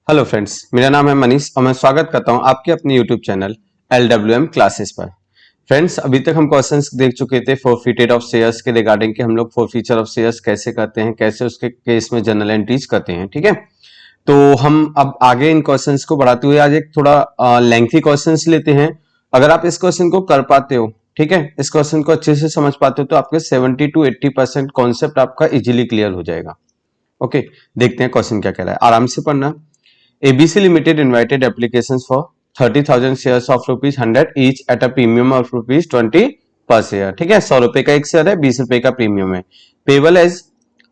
Hello friends, मेरा नाम है मनीष और मैं स्वागत करता हूं आपके अपने यूट्यूब चैनल LWM क्लासेस पर। फ्रेंड्स, अभी तक हम क्वेश्चंस देख चुके थे फॉरफिटेड ऑफ शेयर्स के रिगार्डिंग कि हम लोग फॉरफीचर ऑफ शेयर्स कैसे करते हैं, कैसे उसके केस में जनरल एंट्रीज करते हैं। ठीक है, तो हम अब आगे इन क्वेश्चंस को बढ़ाते हुए आज एक थोड़ा लेंथी क्वेश्चंस लेते हैं। अगर आप इस क्वेश्चन को कर पाते हो, ठीक है, इस क्वेश्चन को अच्छे से समझ पाते हो, तो आपके 70 to 80% कॉन्सेप्ट आपका इजीली क्लियर हो जाएगा। ओके, देखते हैं क्वेश्चन क्या कह रहा है, आराम से पढ़ना। ABC Limited invited applications for 30,000 shares of ₹100 each at a premium of ₹20 per share। ठीक है, 100 रुपए का एक शेयर है, 20 रुपए का प्रीमियम है। Payable as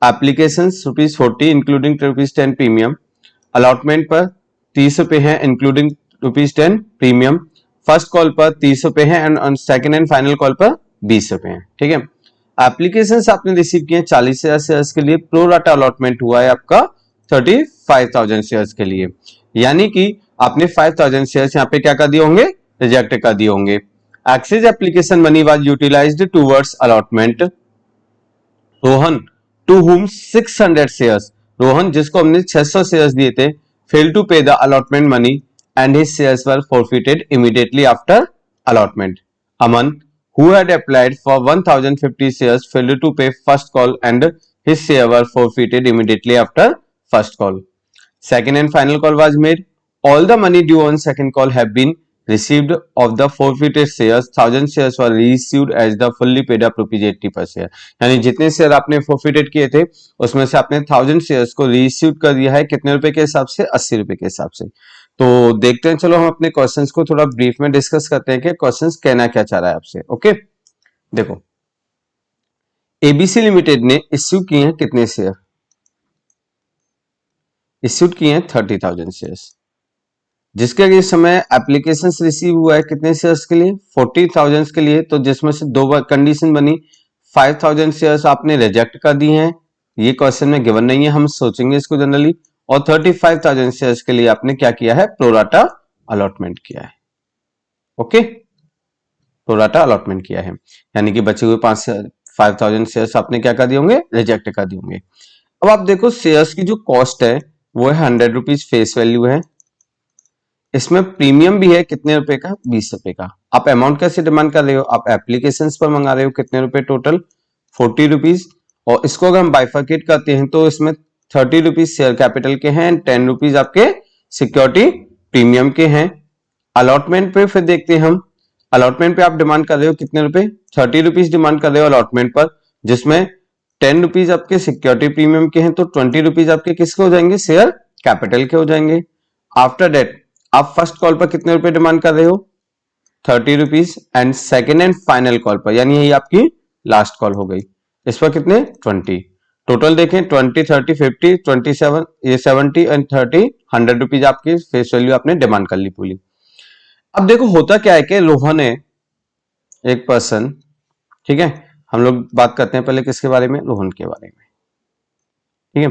application ₹40 including ₹10 premium. Allotment पर 30 रुपए है इंक्लूडिंग ₹10 प्रीमियम। फर्स्ट कॉल पर 30 रुपए है and second and final call पर 20 रुपए है। ठीक है, एप्लीकेशन आपने रिसीव किए 40,000 शेयर्स के लिए, प्रो राटा अलॉटमेंट हुआ है आपका 35,000 शेयर्स के लिए, यानी कि आपने 5,000 शेयर्स यहाँ पे क्या कर दिए होंगे, रिजेक्ट कर दिए होंगे। Excess application money was utilized towards allotment. Rohan to whom 600 shares, Rohan जिसको हमने 600 शेयर्स दिए थे, फेल टू पे the allotment money and his shares were forfeited immediately after allotment. Aman who had applied for 1050 shares failed to pay first call and his share were forfeited immediately after first call. Second and final call was made. All the money due on second call have been received of the forfeited shares. 1000 shares were reissued as the fully paid up ₹80 per share. यानी जितने share आपने forfeited किए थे उसमें से आपने 1000 shares को reissued कर दिया है, कितने रुपए के हिसाब से, 80 रुपए के हिसाब से। तो देखते हैं, चलो हम अपने क्वेश्चंस को थोड़ा ब्रीफ में डिस्कस करते हैं कि क्वेश्चंस कहना क्या चाह रहा है आपसे। ओके, देखो, एबीसी लिमिटेड ने इश्यू किए हैं कितने शेयर, इश्यूड किए हैं 30,000 शेयर्स, जिसके इस समय एप्लीकेशन रिसीव हुआ है कितने शेयर्स के लिए, 40,000 के लिए। तो जिसमें से दो कंडीशन बनी, 5,000 शेयर्स आपने रिजेक्ट कर दिए हैं, ये क्वेश्चन में गिवन नहीं है, हम सोचेंगे इसको जनरली। और 35,000 शेयर्स के लिए आपने क्या किया है, प्रोराटा अलॉटमेंट किया है। ओके, प्रोराटा अलॉटमेंट किया है, यानी कि बचे हुए 5,000 शेयर्स आपने क्या कर दिए होंगे, रिजेक्ट कर दिए होंगे। अब आप देखो, शेयर्स की जो कॉस्ट है वो है ₹100 फेस वैल्यू है। इसमें प्रीमियम भी है कितने रुपए का, 20 रुपए का। आप अमाउंट कैसे डिमांड कर रहे हो, आप एप्लीकेशन पर मंगा रहे हो, कितने रुपए टोटल, ₹40। और इसको अगर हम बाइफर्केट करते हैं तो इसमें ₹30 शेयर कैपिटल के हैं एंड ₹10 आपके सिक्योरिटी प्रीमियम के हैं। अलॉटमेंट पे फिर देखते हैं हम, अलॉटमेंट पे आप डिमांड कर रहे हो कितने रुपए, ₹30 डिमांड कर रहे हो अलॉटमेंट पर, जिसमें ₹10 आपके सिक्योरिटी प्रीमियम के हैं, तो ₹20 आपके किसके हो जाएंगे, शेयर कैपिटल के हो जाएंगे। आफ्टर डेट आप फर्स्ट कॉल पर कितने रुपए डिमांड कर रहे हो, ₹30 and second and final call पर, यानी यही आपकी लास्ट कॉल हो गई, इस पर कितने, 20। टोटल देखें 20, 30, 50, 27, ये 70 एंड 30, ₹100 आपकी फेस वैल्यू आपने डिमांड कर ली पूरी। अब देखो होता क्या है कि रोहन है एक पर्सन, ठीक है, हम लोग बात करते हैं पहले किसके बारे में, रोहन के बारे में। ठीक है,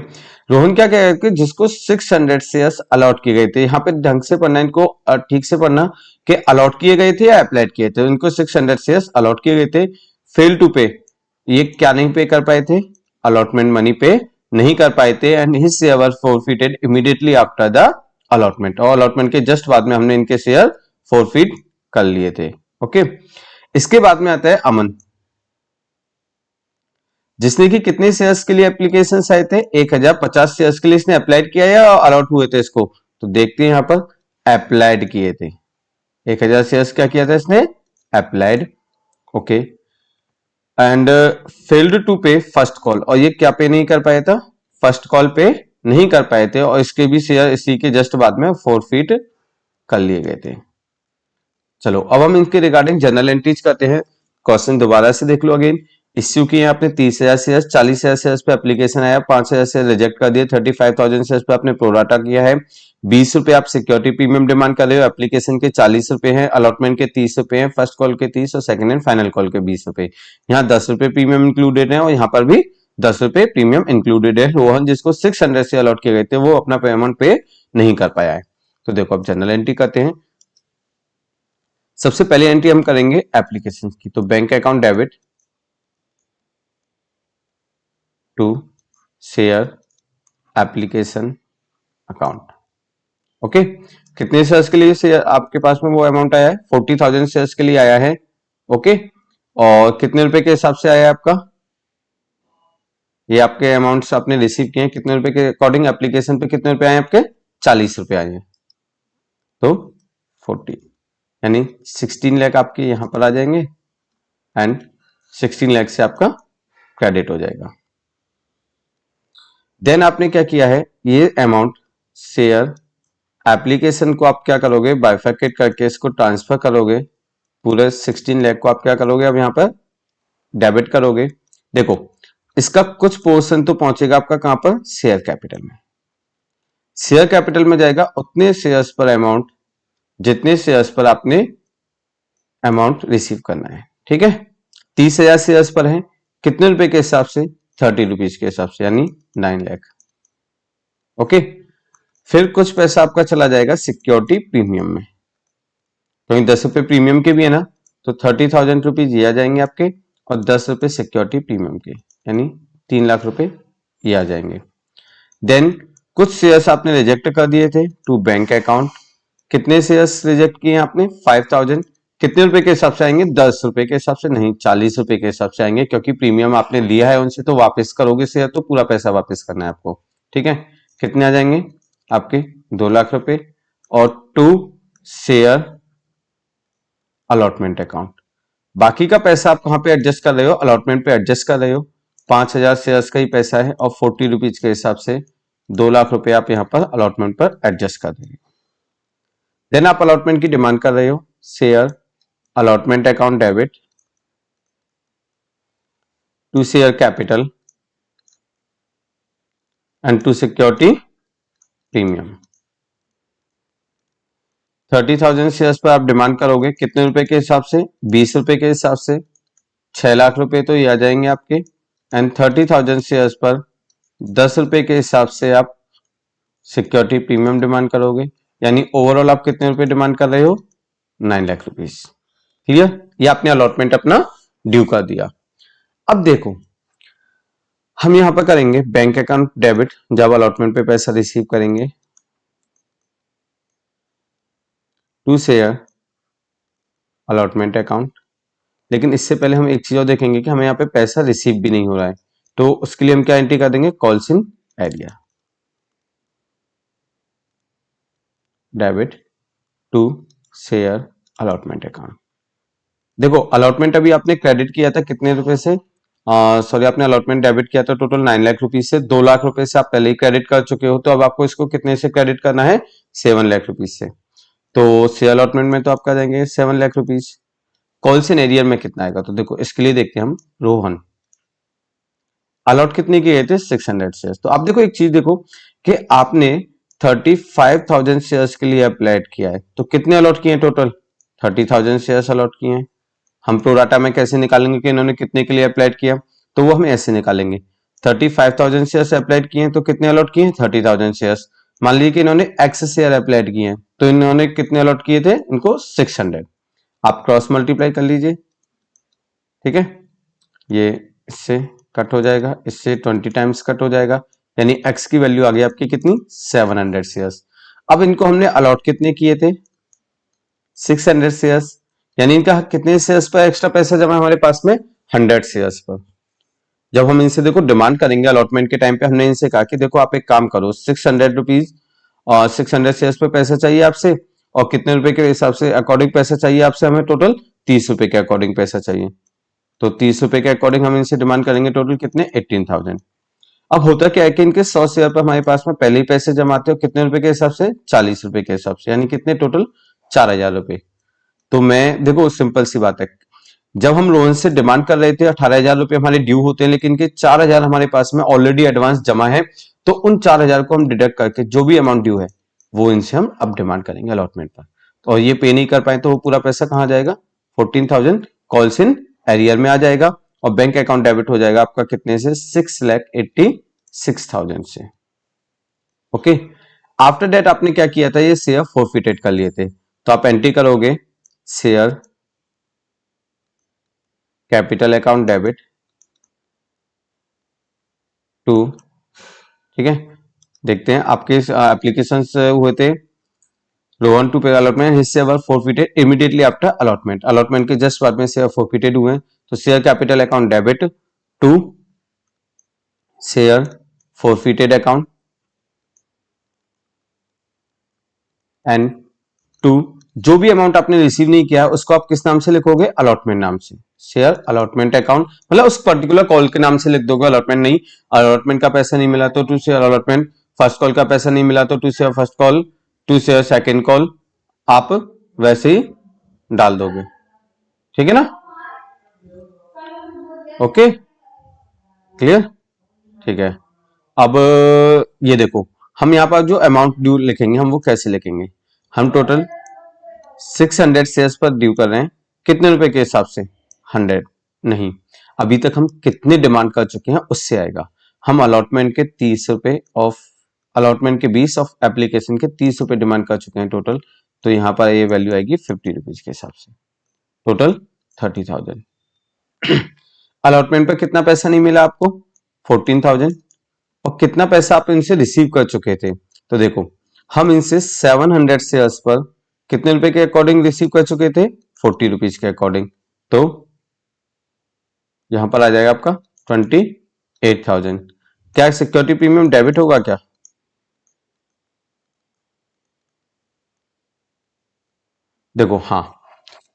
रोहन क्या कह रहे कि जिसको 600 शेयर्स अलॉट किए गए थे, यहाँ पे ढंग से पढ़ना, इनको ठीक से पढ़ना कि अलॉट किए गए थे या अप्लाइड किए थे। इनको 600 शेयर्स अलॉट किए गए थे, फेल टू पे, ये क्या नहीं पे कर पाए थे, अलॉटमेंट मनी पे नहीं कर पाए थे, and his share were forfeited immediately after the allotment, और अलॉटमेंट के जस्ट बाद में हमने इनके शेयर फॉरफिट कर लिए थे। ओके, इसके बाद में आता है अमन, जिसने कि कितने शेयर्स के लिए एप्लीकेशन आए थे, 1050 शेयर्स के लिए इसने अप्लाइड किया या अलॉट हुए थे इसको, तो देखते हैं यहां पर अप्लाइड किए थे, 1000 शेयर्स क्या किया था इसने, applied. Okay, and failed to pay first call, और ये क्या पे नहीं कर पाया था, फर्स्ट कॉल पे नहीं कर पाए थे, और इसके भी शेयर इसी के जस्ट बाद में फॉरफिट कर लिए गए थे। चलो अब हम इनके रिगार्डिंग जनरल एंट्रीज करते हैं। क्वेश्चन दोबारा से देख लो अगेन, इश्यू किए आपने 30,000 शेयर, 40,000 शेयर पे एप्लीकेशन आया, 5,000 शेयर रिजेक्ट कर दिए, 35,000 शेयर पे आपने प्रोराटा किया है, ₹20 आप सिक्योरिटी प्रीमियम डिमांड कर रहे हो, एप्लीकेशन के ₹40 हैं, अलॉटमेंट के ₹30 हैं, फर्स्ट कॉल के 30 और सेकंड एंड फाइनल कॉल के ₹20। यहाँ ₹10 प्रीमियम इंक्लूडेड है और यहाँ पर भी ₹10 प्रीमियम इंक्लूडेड है। रोहन जिसको 600 से अलॉट किए गए थे वो अपना पेमेंट पे नहीं कर पाया है। तो देखो अब जनरल एंट्री करते हैं। सबसे पहले एंट्री हम करेंगे एप्लीकेशन की, तो bank account debit to share application account, okay, कितने शेयर्स के लिए शेयर आपके पास में वो अमाउंट आया है? 40,000 शेयर्स के लिए आया है। ओके, और कितने रुपए के हिसाब से आया है आपका? ये आपके अमाउंट्स आपने रिसीव किए हैं कितने रुपए के अकॉर्डिंग? एप्लीकेशन पे कितने रुपए आए आपके? 40 रुपए आए हैं। तो 40 यानी 16 लाख आपके यहां पर आ जाएंगे एंड 16 लाख से आपका क्रेडिट हो जाएगा। देन आपने क्या किया है, ये अमाउंट शेयर एप्लीकेशन को आप क्या करोगे, बाइफरकेट करके इसको ट्रांसफर करोगे। पूरे 16 लाख को आप क्या करोगे, अब यहां पर डेबिट करोगे। देखो, इसका कुछ पोर्शन तो पहुंचेगा आपका कहां पर? शेयर कैपिटल में। शेयर कैपिटल में जाएगा उतने शेयर्स पर अमाउंट जितने शेयर्स पर आपने अमाउंट रिसीव करना है। ठीक है, 30,000 शेयर्स पर है, कितने रुपए के हिसाब से? 30 रुपीज के हिसाब से, यानी 9 लाख। ओके, फिर कुछ पैसा आपका चला जाएगा सिक्योरिटी प्रीमियम में, क्योंकि 10 रुपए प्रीमियम के भी है ना, तो 30,000 रुपीज ये आ जाएंगे आपके, और 10 रुपए सिक्योरिटी प्रीमियम के, यानी 3 लाख रुपए ये आ जाएंगे। देन कुछ शेयर्स आपने रिजेक्ट कर दिए थे टू बैंक अकाउंट। कितने शेयर्स रिजेक्ट किए आपने? 5,000। कितने रुपए के हिसाब से आएंगे? 10 रुपए के हिसाब से नहीं, 40 रुपए के हिसाब से आएंगे, क्योंकि प्रीमियम आपने लिया है उनसे, तो वापस करोगे शेयर तो पूरा पैसा वापस करना है आपको। ठीक है, कितने आ जाएंगे आपके? 2 लाख रुपए। और टू शेयर अलॉटमेंट अकाउंट, बाकी का पैसा आप कहां पे एडजस्ट कर रहे हो? अलॉटमेंट पे एडजस्ट कर रहे हो। 5,000 शेयर्स का ही पैसा है और 40 रुपीज के हिसाब से 2 लाख रुपए आप यहां पर अलॉटमेंट पर एडजस्ट कर रहे हो। देन आप अलॉटमेंट की डिमांड कर रहे हो, share allotment account debit to share capital and to security premium. 30,000 shares पर आप डिमांड करोगे कितने रुपए के हिसाब से? 20 रुपए के हिसाब से। 6 लाख रुपए तो ये आ जाएंगे आपके। एंड 30,000 शेयर्स पर 10 रुपए के हिसाब से आप सिक्योरिटी प्रीमियम डिमांड करोगे, यानी ओवरऑल आप कितने रुपए डिमांड कर रहे हो? 9 लाख रुपीस। क्लियर? ये आपने अलॉटमेंट अपना ड्यू कर दिया। अब देखो, हम यहां पर करेंगे बैंक अकाउंट डेबिट, जब अलॉटमेंट पे पैसा रिसीव करेंगे, टू शेयर अलॉटमेंट अकाउंट। लेकिन इससे पहले हम एक चीज और देखेंगे कि हमें यहाँ पे पैसा रिसीव भी नहीं हो रहा है, तो उसके लिए हम क्या एंट्री कर देंगे? Calls in arrear debit to share allotment account. देखो, अलॉटमेंट अभी आपने क्रेडिट किया था कितने रुपए से? सॉरी, आपने अलॉटमेंट डेबिट किया था टोटल 9 लाख रुपीज से। 2 लाख रुपए से आप पहले ही क्रेडिट कर चुके हो, तो अब आपको इसको कितने से क्रेडिट करना है? 7 लाख रुपीज से। तो शेयर अलॉटमेंट में तो आपका जाएंगे 7 lakh rupees. Calls in arrear में कितना आएगा? तो देखो, इसके लिए देखते हैं हम। रोहन अलॉट कितने किए थे? 600 शेयर्स। तो आप देखो, एक चीज देखो कि आपने 35,000 शेयर्स के लिए अप्लाइड किया है, तो कितने अलॉट किए टोटल? 30,000 शेयर्स अलॉट किए हैं। हम प्रोराटा में कैसे निकालेंगे कि इन्होंने कितने के लिए अप्लाइड किया? तो वो हम ऐसे निकालेंगे, 35,000 शेयर्स अप्लाइड किए हैं, तो कितने अलॉट किए हैं? 30,000 शेयर्स। मान लीजिए कि इन्होंने एक्स शेयर अप्लाइड किए हैं, तो इन्होंने कितने अलॉट किए थे? इनको 600। आप क्रॉस मल्टीप्लाई कर लीजिए। ठीक है, ये इससे कट हो जाएगा, इससे 20 टाइम्स कट हो जाएगा, यानी x की वैल्यू आ गई आपकी कितनी? 700 शेयर्स। अब इनको हमने अलॉट कितने किए थे? 600 शेयर्स, यानी इनका कितने शेयर्स पर एक्स्ट्रा पैसा जमा हमारे पास में? 100 शेयर्स पर। जब हम इनसे देखो डिमांड करेंगे अलॉटमेंट के टाइम पे, हमने इनसे कहा कि देखो आप एक काम करो, 600 रुपीज और 600 शेयर्स पे पैसा चाहिए आपसे, और कितने रुपए के हिसाब से अकॉर्डिंग पैसा चाहिए आपसे? हमें टोटल 30 रुपए के अकॉर्डिंग पैसा चाहिए। तो 30 रुपए के अकॉर्डिंग हम इनसे डिमांड करेंगे टोटल कितने? 18,000। अब होता क्या है कि इनके 100 शेयर पर हमारे पास में पहले ही पैसे जमाते हो कितने रुपए के हिसाब से? 40 रुपए के हिसाब से, यानी कितने टोटल? 4,000 रुपए। तो मैं देखो, सिंपल सी बात है, जब हम लोन से डिमांड कर रहे थे 18,000 रुपए हमारे ड्यू होते हैं, लेकिन इनके 4,000 हमारे पास में ऑलरेडी एडवांस जमा है, तो उन 4,000 को हम डिडक्ट करके जो भी अमाउंट ड्यू है वो इनसे हम अब डिमांड करेंगे अलॉटमेंट पर। और ये पे नहीं कर पाए तो वो पूरा पैसा कहां जाएगा? 14,000 कॉल्स इन एरियर में आ जाएगा, और बैंक अकाउंट डेबिट हो जाएगा आपका कितने से? 6,86,000 से। ओके, आफ्टर डेट आपने क्या किया था? ये शेयर फोरफिटेड कर लिए थे, तो आप एंट्री करोगे share capital account debit to, ठीक है, देखते हैं आपके एप्लीकेशन हुए थे रो 1 टू पे अलॉटमेंट हिस्से were forfeited immediately after allotment, allotment के जस्ट बाद में शेयर फॉरफिटेड हुए हैं, तो share capital account debit to share forfeited account and to जो भी अमाउंट आपने रिसीव नहीं किया उसको आप किस नाम से लिखोगे, अलॉटमेंट नाम से, शेयर अलॉटमेंट अकाउंट, मतलब उस पर्टिकुलर कॉल के नाम से लिख दोगे, अलॉटमेंट नहीं, अलॉटमेंट का पैसा नहीं मिला तो to share allotment, first call का पैसा नहीं मिला तो to share first call, to share second call, आप वैसे ही डाल दोगे, ठीक है ना, ओके क्लियर, ठीक है। अब ये देखो हम यहाँ पर जो अमाउंट ड्यू लिखेंगे हम वो कैसे लिखेंगे, हम टोटल 600 शेयर्स पर ड्यू कर रहे हैं, कितने रुपए के हिसाब से, 100 नहीं, अभी तक हम कितने डिमांड कर चुके हैं उससे आएगा, हम अलॉटमेंट के 30 रुपए ऑफ, अलॉटमेंट के 20 ऑफ एप्लीकेशन के 30 रुपए डिमांड कर चुके हैं टोटल, तो यहाँ पर ये वैल्यू आएगी 50 रुपीज के हिसाब से, टोटल 30,000। अलॉटमेंट पर कितना पैसा नहीं मिला आपको, 14,000, और कितना पैसा आप इनसे रिसीव कर चुके थे, तो देखो हम इनसे 700 शेयर्स पर कितने रुपए के अकॉर्डिंग रिसीव कर चुके थे, 40 रुपीज के अकॉर्डिंग, तो यहां पर आ जाएगा आपका 28,000। क्या सिक्योरिटी प्रीमियम डेबिट होगा क्या, देखो हाँ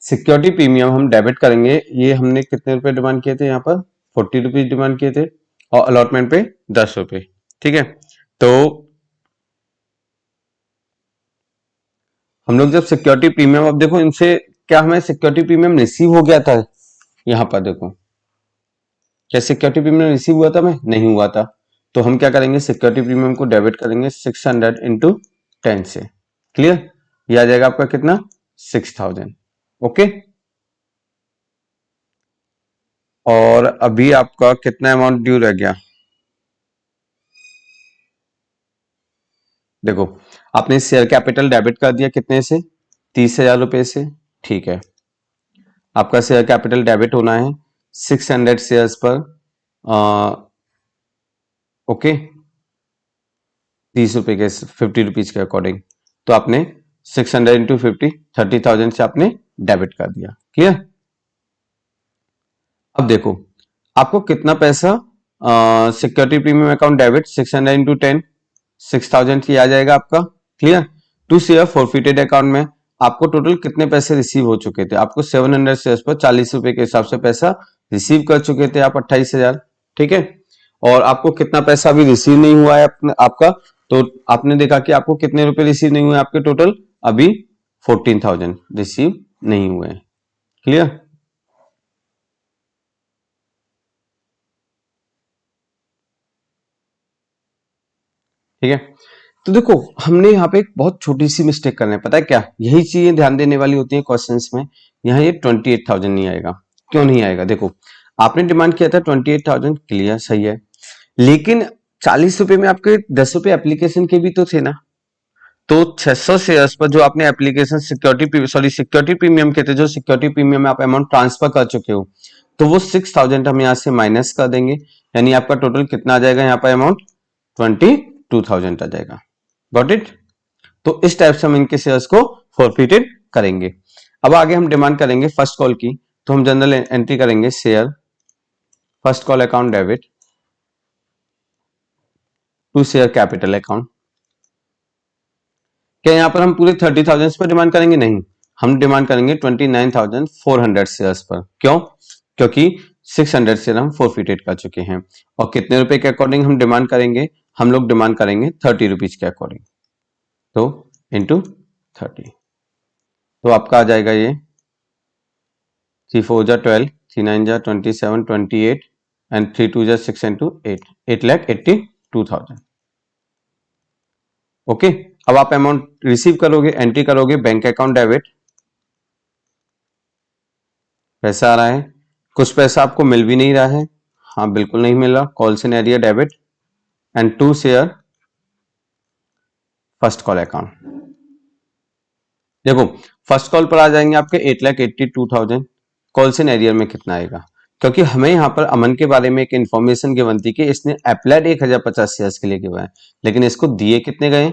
सिक्योरिटी प्रीमियम हम डेबिट करेंगे, ये हमने कितने रुपए डिमांड किए थे, यहाँ पर 40 रुपीज डिमांड किए थे और अलॉटमेंट पे 10 रुपए, ठीक है, तो हम लोग जब सिक्योरिटी प्रीमियम, अब देखो इनसे क्या हमें सिक्योरिटी प्रीमियम रिसीव हो गया था, यहां पर देखो क्या सिक्योरिटी प्रीमियम रिसीव हुआ था, मैं नहीं हुआ था, तो हम क्या करेंगे सिक्योरिटी प्रीमियम को डेबिट करेंगे 600 इंटू 10 से, क्लियर, ये आ जाएगा आपका कितना 6,000, ओके, और अभी आपका कितना अमाउंट ड्यू रह गया, देखो आपने शेयर कैपिटल डेबिट कर दिया कितने से, 30,000 रुपए से, ठीक है, आपका शेयर कैपिटल डेबिट होना है 600 शेयर्स पर, ओके 30 रुपए के 50 रुपीज के अकॉर्डिंग, तो आपने 600 इंटू 50 30,000 से आपने डेबिट कर दिया, क्लियर। अब देखो आपको कितना पैसा security premium account debit 600 into 10 6,000 ही आ जाएगा आपका, clear. To share forfeited account में आपको टोटल कितने पैसे रिसीव हो चुके थे, आपको 700 शेयर्स पर 40 रुपए के हिसाब से पैसा रिसीव कर चुके थे आप 28,000, ठीक है, और आपको कितना पैसा अभी रिसीव नहीं हुआ है आपका, तो आपने देखा कि आपको कितने रुपए रिसीव नहीं हुए आपके टोटल, अभी 14,000 रिसीव नहीं हुए हैं, क्लियर। ठीक है, तो देखो हमने यहाँ पे एक बहुत छोटी सी मिस्टेक करना है, पता है क्या, यही चीजें ध्यान देने वाली होती है क्वेश्चंस में, यहाँ ये 28,000 नहीं आएगा, क्यों नहीं आएगा, देखो आपने डिमांड किया था 28,000, क्लियर सही है, लेकिन 40 रुपए में आपके 10 रुपए एप्लीकेशन के भी तो थे ना, तो 600 शेयर्स पर जो आपने एप्लीकेशन सिक्योरिटी प्रीमियम के थे, जो सिक्योरिटी प्रीमियम में आप अमाउंट ट्रांसफर कर चुके हो, तो वो 6,000 हम यहाँ से माइनस कर देंगे, यानी आपका टोटल कितना आ जाएगा यहाँ पर अमाउंट 22,000 आ जाएगा, गॉट इट। तो इस टाइप से हम इनके शेयर्स को फॉरफिटेड करेंगे। अब आगे हम डिमांड करेंगे फर्स्ट कॉल की, तो हम जनरल एंट्री करेंगे share first call account debit to share capital account. क्या यहाँ पर हम पूरे 30,000 पर डिमांड करेंगे, नहीं, हम डिमांड करेंगे 29,400 शेयर्स पर, क्यों, क्योंकि 600 शेयर हम फॉरफिटेड कर चुके हैं, और कितने रुपए के अकॉर्डिंग हम डिमांड करेंगे, हम लोग डिमांड करेंगे 30 रुपीज के अकॉर्डिंग, तो इंटू 30, तो आपका आ जाएगा ये 3 4 जा 12, 3 9 जा 27, 28 एंड 3 2 जा 6 एंड 2 8, 8,82,000, ओके। अब आप अमाउंट रिसीव करोगे, एंट्री करोगे बैंक अकाउंट डेबिट, पैसा आ रहा है, कुछ पैसा आपको मिल भी नहीं रहा है, हाँ बिल्कुल नहीं मिल रहा, call in arrear debit and to share first call account, देखो फर्स्ट कॉल पर आ जाएंगे आपके 8,82,000, कॉल इन एरियर में कितना आएगा, क्योंकि हमें यहाँ पर अमन के बारे में एक इन्फॉर्मेशन गिवन थी कि इसने अप्लाइड 1,050 शेयर्स के लिए गिवा है, लेकिन इसको दिए कितने गए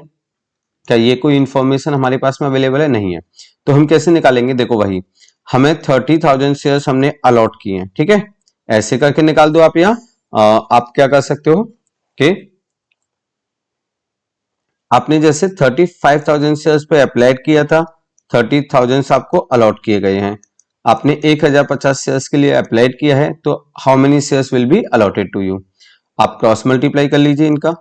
क्या ये कोई इंफॉर्मेशन हमारे पास में अवेलेबल है? नहीं है। तो हम कैसे निकालेंगे? देखो वही, हमें 30,000 शेयर्स हमने अलॉट किए हैं, ठीक है, ऐसे करके निकाल दो आप। यहाँ आप क्या कर सकते हो कि आपने जैसे 35,000 शेयर्स पे अप्लाइड किया था, 30,000 आपको अलॉट किए गए हैं। आपने 1050 शेयर्स के लिए अप्लाइड किया है, तो how many shares will be allotted to you? आप क्रॉस मल्टीप्लाई कर लीजिए इनका,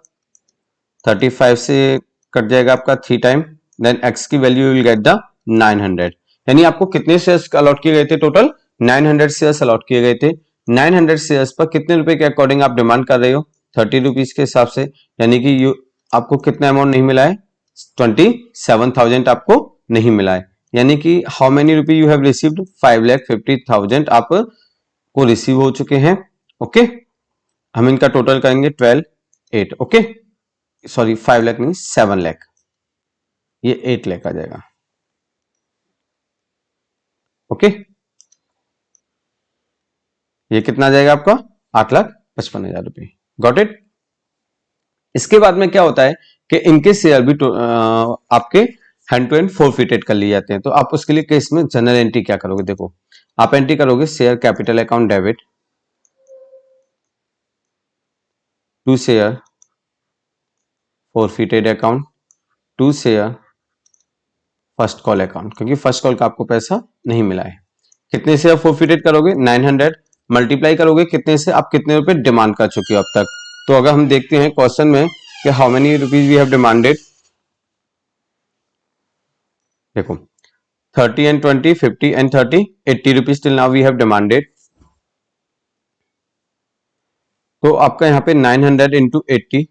35 से कट जाएगा आपका 3 टाइम, देन x की वैल्यू विल गेट द 900। यानी आपको कितने शेयर्स अलॉट किए गए थे? टोटल 900 शेयर्स अलॉट किए गए थे। 900 शेयर्स पर कितने रुपए के अकॉर्डिंग आप डिमांड कर रहे हो? 30 रुपीज के हिसाब से। यानी कि आपको कितना अमाउंट नहीं मिला है? 27,000 आपको नहीं मिला है। यानी कि how many rupee you have received? 5,50,000 आप को रिसीव हो चुके हैं। ओके, हम इनका टोटल करेंगे 12,800। ओके, सॉरी 5 लाख नहीं, 7 लाख, ये 8 लाख आ जाएगा। ओके, ये कितना आ जाएगा आपका? 8,55,000 रुपए। Got it. इसके बाद में क्या होता है कि इनके शेयर भी आपके हैंड टू हैंड फोरफिटेड कर लिए जाते हैं। तो आप उसके लिए केस में जनरल एंट्री क्या करोगे? देखो, आप एंट्री करोगे share capital account debit to share forfeited account to share first call account, क्योंकि फर्स्ट कॉल का आपको पैसा नहीं मिला है। कितने से आप फोरफिटेड करोगे? 900 मल्टीप्लाई करोगे कितने से? आप कितने रुपए डिमांड कर चुके हो अब तक? तो अगर हम देखते हैं क्वेश्चन में कि how many rupees we have demanded, देखो 30 and 20, 50 and 30, 80 rupees till now we have demanded. तो आपका यहाँ पे 900 इंटू 80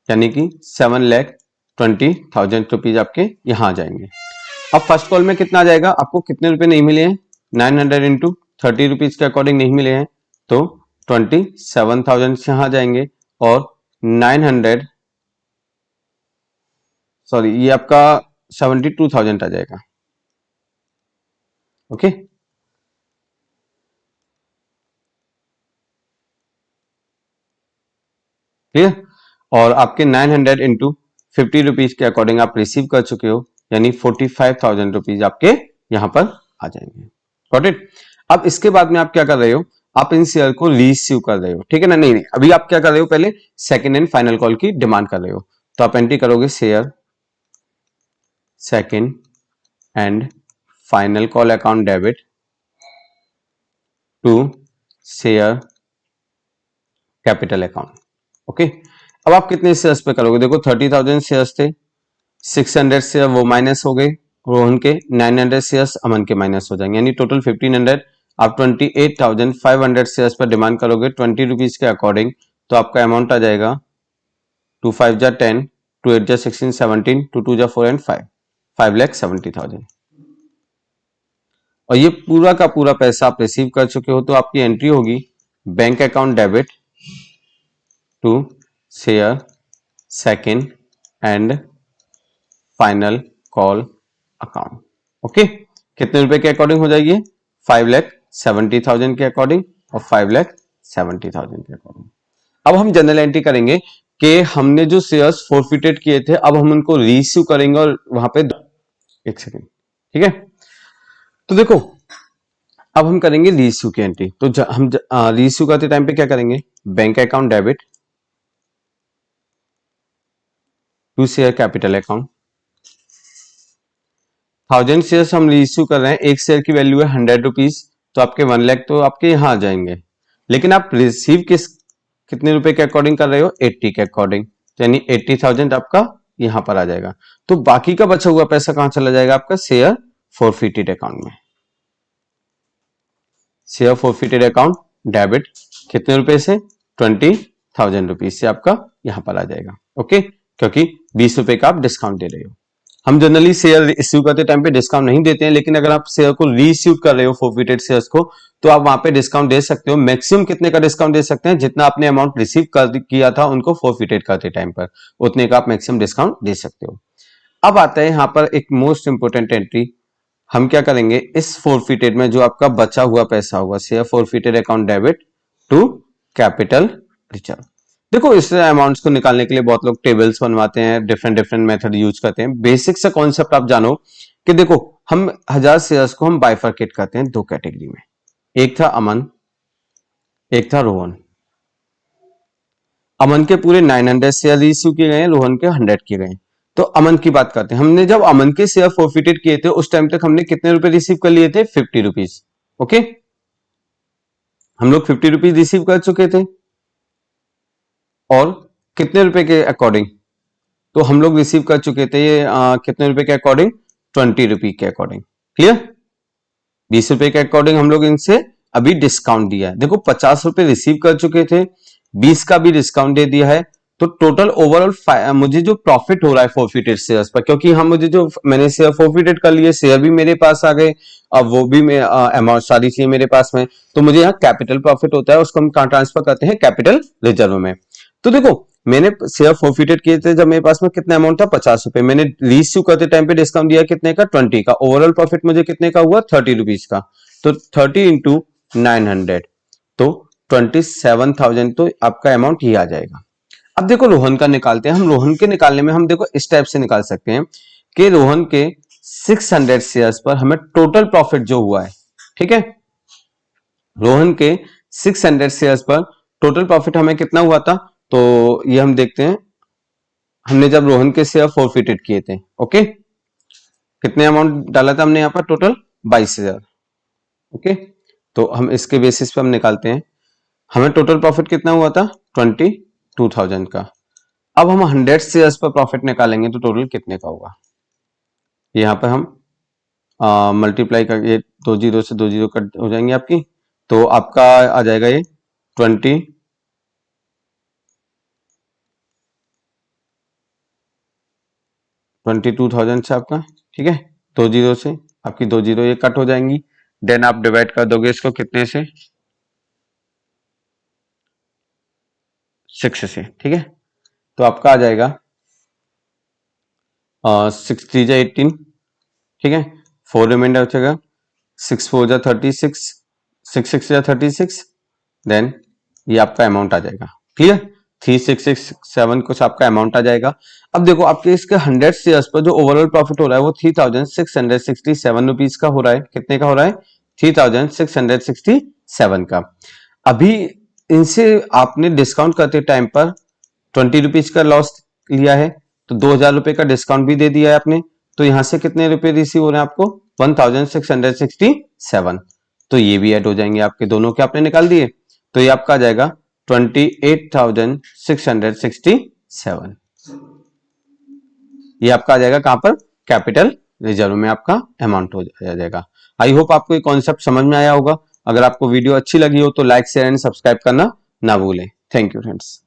यानी कि 7,20,000 रुपीज आपके यहाँ आ जाएंगे। अब फर्स्ट कॉल में कितना आ जाएगा? आपको कितने रुपए नहीं मिले हैं? 900 इंटू 30 रुपीज के अकॉर्डिंग नहीं मिले हैं, तो 27,000 यहाँ आ जाएंगे। और 900, सॉरी ये आपका 72,000 आ जाएगा। Okay, clear. और आपके 900 इंटू 50 रुपीज के अकॉर्डिंग आप रिसीव कर चुके हो, यानी 45,000 रुपीज आपके यहाँ पर आ जाएंगे। Got it. अब इसके बाद में आप क्या कर रहे हो? आप इन शेयर को रिसीव कर रहे हो, ठीक है ना? नहीं, अभी आप क्या कर रहे हो? पहले सेकंड एंड फाइनल कॉल की डिमांड कर रहे हो। तो आप एंट्री करोगे share second and final call account debit to share capital account. Okay, अब आप कितने शेयर्स पे करोगे? देखो 30,000 शेयर्स थे, 600 शेयर वो माइनस हो गए, रोहन के 900 शेयर्स अमन के माइनस हो जाएंगे, यानी टोटल 1500। आप 28,500 शेयर्स पर डिमांड करोगे 20 रुपीज के अकॉर्डिंग, तो आपका अमाउंट आ जाएगा 2 5 जा 10, 2 8 जा 16, 17, 2 2 जा 4 एंड 5, 5,70,000। और ये पूरा का पूरा पैसा आप रिसीव कर चुके हो। तो आपकी एंट्री होगी bank account debit to share second and final call account. Okay, कितने रुपए के अकॉर्डिंग हो जाएगी? 5,70,000 के अकॉर्डिंग और 5,70,000 के अकॉर्डिंग। अब हम जनरल एंट्री करेंगे कि हमने जो शेयर्स फोरफिटेड किए थे, अब हम उनको रीइश्यू करेंगे और वहां पे एक सेकेंड, ठीक है। तो देखो, अब हम करेंगे रीइश्यू की एंट्री। तो हम रीइश्यू करते टाइम पे क्या करेंगे? Bank account debit to share capital account. 1000 shares हम रीइश्यू कर रहे हैं, एक शेयर की वैल्यू है 100 रुपीज, तो आपके 1 लाख तो आपके यहां आ जाएंगे। लेकिन आप रिसीव कितने रुपए के अकॉर्डिंग कर रहे हो? 80 के अकॉर्डिंग, यानी 80,000 आपका यहां पर आ जाएगा। तो बाकी का बचा हुआ पैसा कहां चला जाएगा? आपका शेयर फोरफिटेड अकाउंट में। शेयर फोरफिटेड अकाउंट डेबिट कितने रुपए से? 20,000 रुपीज से आपका यहां पर आ जाएगा। ओके, क्योंकि 20 रुपए का आप डिस्काउंट दे रहे हो। हम जनरली शेयर इश्यू करते टाइम पे डिस्काउंट नहीं देते हैं, लेकिन अगर आप शेयर को रीइश्यू कर रहे हो फोरफिटेड शेयर्स को, तो आप वहां पे डिस्काउंट दे सकते हो। मैक्सिमम कितने का डिस्काउंट दे सकते हैं? जितना आपने अमाउंट रिसीव किया था उनको फोरफिटेड करते टाइम पर, उतने का आप मैक्सिमम डिस्काउंट दे सकते हो। अब आता है यहाँ पर एक मोस्ट इंपोर्टेंट एंट्री। हम क्या करेंगे? इस फोरफिटेड में जो आपका बचा हुआ पैसा होगा, share forfeited account debit to capital reserve. देखो इस अमाउंट्स को निकालने के लिए बहुत लोग टेबल्स बनवाते हैं, डिफरेंट डिफरेंट मेथड यूज करते हैं। बेसिक सा कॉन्सेप्ट आप जानो कि देखो हम 1000 शेयर्स को हम बाइफरकेट करते हैं दो कैटेगरी में, एक था अमन, एक था रोहन। अमन के पूरे 900 शेयर इश्यू किए गए हैं, रोहन के 100 किए गए हैं। तो अमन की बात करते हैं। हमने जब अमन के शेयर फॉरफिटेड किए थे उस टाइम तक हमने कितने रुपए रिसीव कर लिए थे? 50 रुपीज। ओके, हम लोग 50 रुपीज रिसीव कर चुके थे। और कितने रुपए के अकॉर्डिंग? तो हम लोग रिसीव कर चुके थे ये कितने रुपए के अकॉर्डिंग? 20 रुपए के अकॉर्डिंग। क्लियर? 20 रुपए के अकॉर्डिंग हम लोग इनसे अभी डिस्काउंट दिया है। देखो 50 रुपए रिसीव कर चुके थे, 20 का भी डिस्काउंट दे दिया है, तो टोटल ओवरऑल मुझे जो प्रॉफिट हो रहा है फॉरफिटेड शेयर्स पर, क्योंकि हम मुझे जो मैंने शेयर फॉरफिटेड कर लिए, शेयर भी मेरे पास आ गए, अब वो भी अमाउंट सारी चीजें मेरे पास में, तो मुझे यहाँ कैपिटल प्रॉफिट होता है, उसको हम ट्रांसफर करते हैं कैपिटल रिजर्व में। तो देखो मैंने शेयर फॉरफिटेड किए थे जब मेरे पास में कितना अमाउंट था? 50 रुपए। मैंने रीइश्यू करते टाइम पे डिस्काउंट दिया कितने का? 20 का। ओवरऑल प्रॉफिट मुझे कितने का हुआ? 30 रुपीज का। तो 30 इंटू 900, तो 27,000, तो आपका अमाउंट ही आ जाएगा। अब देखो रोहन का निकालते हैं हम। रोहन के निकालने में हम देखो इस टाइप से निकाल सकते हैं कि रोहन के 600 शेयर्स पर हमें टोटल प्रॉफिट जो हुआ है, ठीक है, रोहन के 600 शेयर्स पर टोटल प्रॉफिट हमें कितना हुआ था? तो ये हम देखते हैं, हमने जब रोहन के शेयर फॉरफिटेड किए थे, ओके, कितने अमाउंट डाला था हमने यहाँ पर? टोटल 22,000। ओके, तो हम इसके बेसिस पे हम निकालते हैं, हमें टोटल प्रॉफिट कितना हुआ था? 22,000 का। अब हम 100 शेयर्स पर प्रॉफिट निकालेंगे तो टोटल कितने का होगा? यहाँ पर हम मल्टीप्लाई करके 2 जीरो से 2 जीरो कट हो जाएंगे आपकी, तो आपका आ जाएगा ये 22,000 से आपका, ठीक है, 2 जीरो से आपकी 2 जीरो ये कट हो जाएंगी। देन आप डिवाइड कर दोगे इसको कितने से? 6 से, ठीक है, तो आपका आ जाएगा 6 3 जा 18, ठीक है, 4 रिमाइंडर बचेगा, 6 4 जा 36, 6 6 जा 36, देन ये आपका अमाउंट आ जाएगा। क्लियर? 3667 कुछ आपका अमाउंट आ जाएगा। अब देखो आपके इसके 100 शेयर्स पर जो ओवरऑल प्रॉफिट हो रहा है वो 3667 रुपीज का हो रहा है। कितने का हो रहा है? 3667 का। अभी इनसे आपने डिस्काउंट करते टाइम पर 20 रुपीज का लॉस लिया है, तो 2,000 रुपए का डिस्काउंट भी दे दिया है आपने, तो यहां से कितने रुपए रिसीव हो रहे हैं आपको? 1667। तो ये भी ऐड हो जाएंगे आपके, दोनों के आपने निकाल दिए, तो ये आपका आ जाएगा 28,667। ये आपका आ जाएगा कहां पर? कैपिटल रिजर्व में आपका अमाउंट हो जाएगा। आई होप आपको ये कॉन्सेप्ट समझ में आया होगा। अगर आपको वीडियो अच्छी लगी हो तो लाइक शेयर एंड सब्सक्राइब करना ना भूलें। Thank you friends.